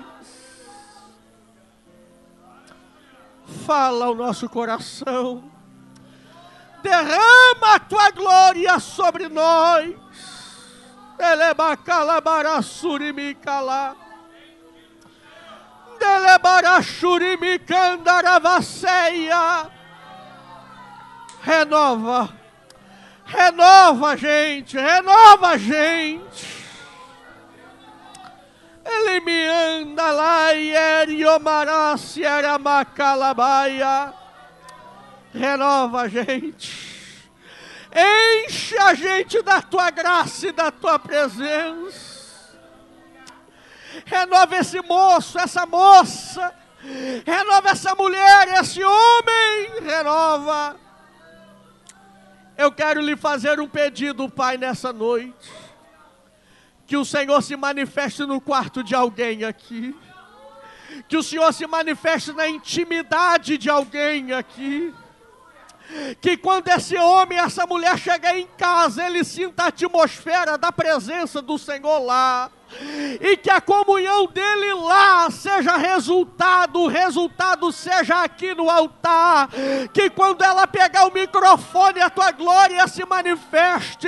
Fala o nosso coração, derrama a tua glória sobre nós. Delebacalabarassurimicala. Delebarassurimicandarabaceia. Renova. Renova a gente. Renova a gente. Ele me anda lá e eriomaracieramacalabaia. Renova a gente. Enche a gente da tua graça e da tua presença. Renova esse moço, essa moça. Renova essa mulher, esse homem. Renova. Eu quero lhe fazer um pedido, Pai, nessa noite. Que o Senhor se manifeste no quarto de alguém aqui. Que o Senhor se manifeste na intimidade de alguém aqui. Que quando esse homem, essa mulher chegar em casa, ele sinta a atmosfera da presença do Senhor lá. E que a comunhão dele lá seja resultado, o resultado seja aqui no altar. Que quando ela pegar o microfone, a tua glória se manifeste.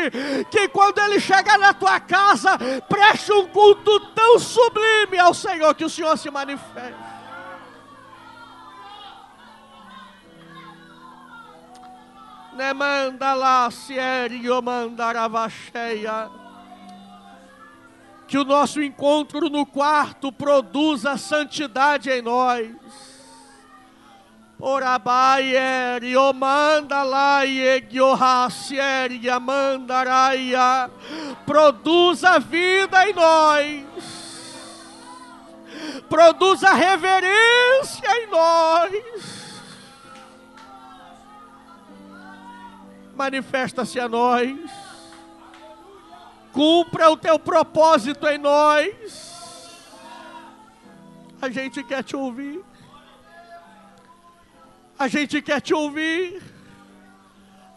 Que quando ele chegar na tua casa, preste um culto tão sublime ao Senhor, que o Senhor se manifeste. Ne manda lá, Sierio mandaravacheia. Que o nosso encontro no quarto produza santidade em nós. Orabaie, riomanda lá, egiohacieria, mandaraia. Produza vida em nós. Produza reverência em nós. Manifesta-se a nós. Cumpra o teu propósito em nós. A gente quer te ouvir. A gente quer te ouvir.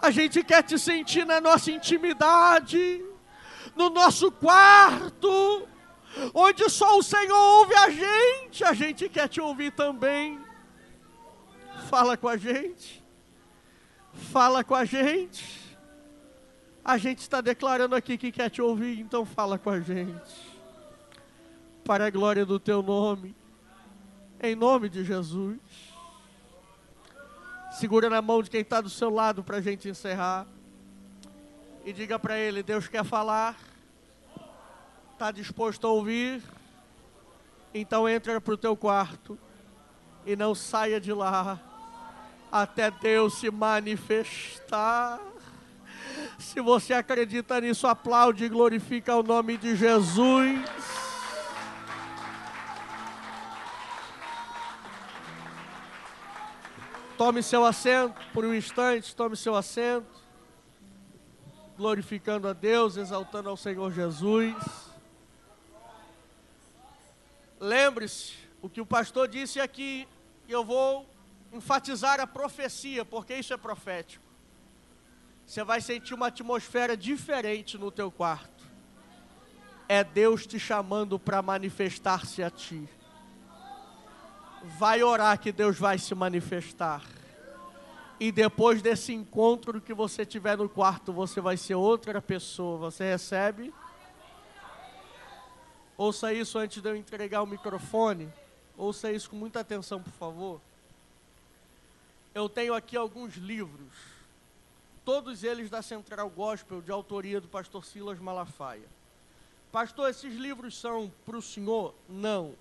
A gente quer te sentir na nossa intimidade, no nosso quarto, onde só o Senhor ouve a gente. A gente quer te ouvir também. Fala com a gente. Fala com a gente. A gente está declarando aqui que quer te ouvir, então fala com a gente. Para a glória do teu nome. Em nome de Jesus. Segura na mão de quem está do seu lado para a gente encerrar. E diga para ele, Deus quer falar. Está disposto a ouvir? Então entra para o teu quarto. E não saia de lá. Até Deus se manifestar. Se você acredita nisso, aplaude e glorifica o nome de Jesus. Tome seu assento por um instante, tome seu assento. Glorificando a Deus, exaltando ao Senhor Jesus. Lembre-se, o que o pastor disse aqui, e eu vou enfatizar a profecia, porque isso é profético. Você vai sentir uma atmosfera diferente no teu quarto. É Deus te chamando para manifestar-se a ti. Vai orar que Deus vai se manifestar. E depois desse encontro que você tiver no quarto, você vai ser outra pessoa. Você recebe? Ouça isso antes de eu entregar o microfone. Ouça isso com muita atenção, por favor. Eu tenho aqui alguns livros. Todos eles da Central Gospel, de autoria do pastor Silas Malafaia. Pastor, esses livros são para o senhor? Não.